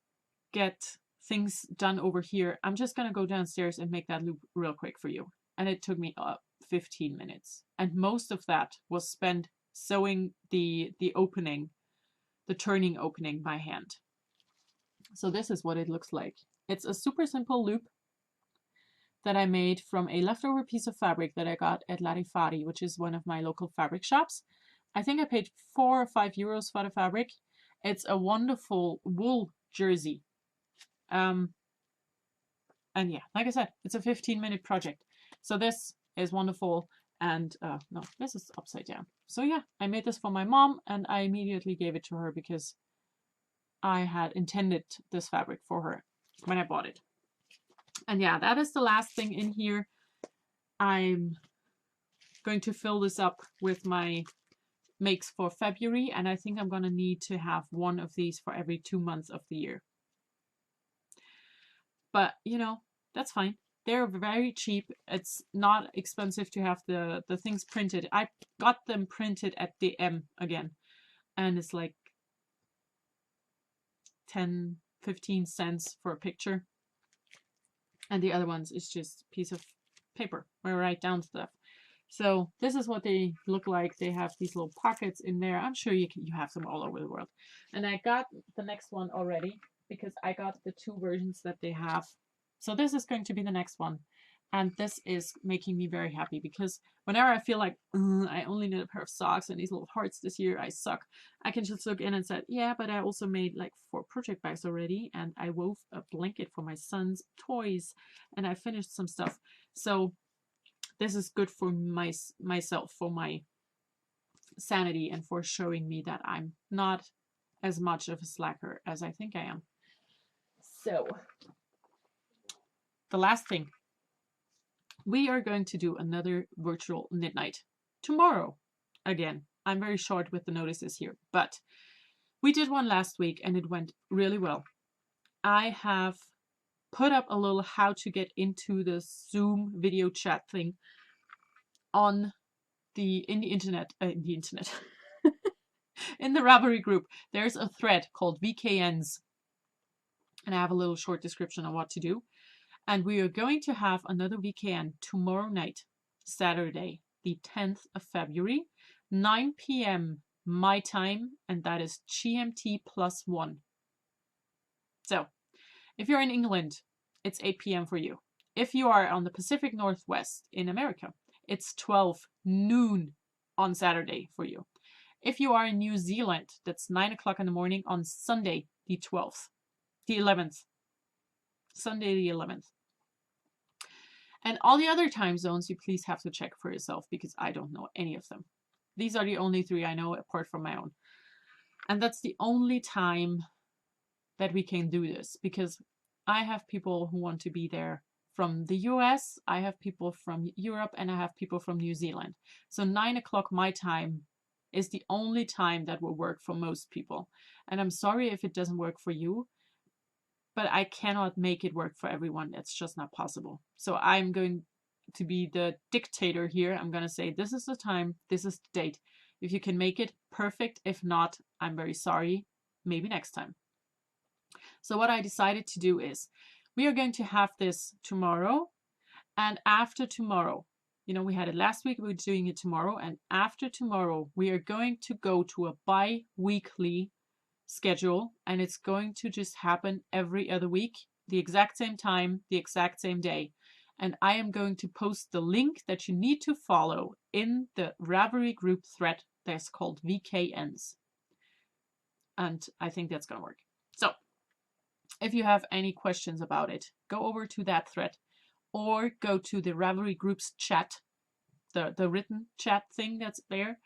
get things done over here, I'm just going to go downstairs and make that loop real quick for you. And it took me 15 minutes. And most of that was spent sewing the opening, the turning opening by hand. So this is what it looks like. It's a super simple loop that I made from a leftover piece of fabric that I got at Larifari, which is one of my local fabric shops. I think I paid 4 or 5 euros for the fabric. It's a wonderful wool jersey. And yeah, like I said, it's a 15-minute project. So this is wonderful. And no, this is upside down. So yeah, I made this for my mom and I immediately gave it to her because I had intended this fabric for her when I bought it. And yeah, that is the last thing in here. I'm going to fill this up with my makes for February, and I think I'm going to need to have one of these for every 2 months of the year. But, you know, that's fine. They're very cheap. It's not expensive to have the things printed. I got them printed at DM again, and it's like 10, 15 cents for a picture. And the other ones is just a piece of paper where I write down stuff. So this is what they look like. They have these little pockets in there. I'm sure you have them all over the world. And I got the next one already because I got the 2 versions that they have. So this is going to be the next one. And this is making me very happy because whenever I feel like I only need a pair of socks and these little hearts this year, I suck, I can just look in and say, yeah, but I also made like 4 project bags already, and I wove a blanket for my son's toys, and I finished some stuff. So this is good for myself, for my sanity, and for showing me that I'm not as much of a slacker as I think I am. So the last thing. We are going to do another virtual knit night tomorrow. Again, I'm very short with the notices here, but we did one last week and it went really well. I have put up a little how to get into the Zoom video chat thing on in the internet, in the Ravelry group. There's a thread called VKNs, and I have a little short description on what to do. And we are going to have another VKN tomorrow night, Saturday, the 10th of February, 9 p.m. my time, and that is GMT +1. So, if you're in England, it's 8 p.m. for you. If you are on the Pacific Northwest in America, it's 12 noon on Saturday for you. If you are in New Zealand, that's 9 o'clock in the morning on Sunday, the 11th. Sunday the 11th. And all the other time zones, you please have to check for yourself because I don't know any of them. These are the only 3 I know apart from my own. And that's the only time that we can do this, because I have people who want to be there from the US, I have people from Europe, and I have people from New Zealand. So 9 o'clock my time is the only time that will work for most people. And I'm sorry if it doesn't work for you, but I cannot make it work for everyone. It's just not possible. So I'm going to be the dictator here. I'm going to say, this is the time, this is the date. If you can make it, perfect. If not, I'm very sorry. Maybe next time. So what I decided to do is, we are going to have this tomorrow, and after tomorrow, you know, we had it last week, we're doing it tomorrow, and after tomorrow, we are going to go to a bi-weekly schedule, and it's going to just happen every other week, the exact same time, the exact same day. And I am going to post the link that you need to follow in the Ravelry group thread that's called VKNs. And I think that's going to work. So if you have any questions about it, go over to that thread or go to the Ravelry groups chat, the written chat thing that's there,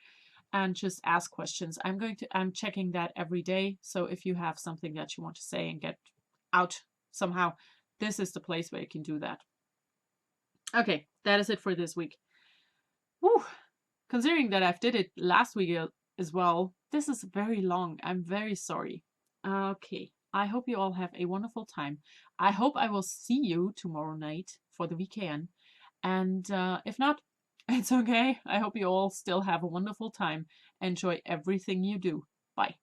and just ask questions. I'm checking that every day. So if you have something that you want to say and get out somehow, this is the place where you can do that. Okay, that is it for this week. Woo! Considering that I've did it last week as well, this is very long. I'm very sorry. Okay, I hope you all have a wonderful time. I hope I will see you tomorrow night for the VKN. And if not, it's okay. I hope you all still have a wonderful time. Enjoy everything you do. Bye.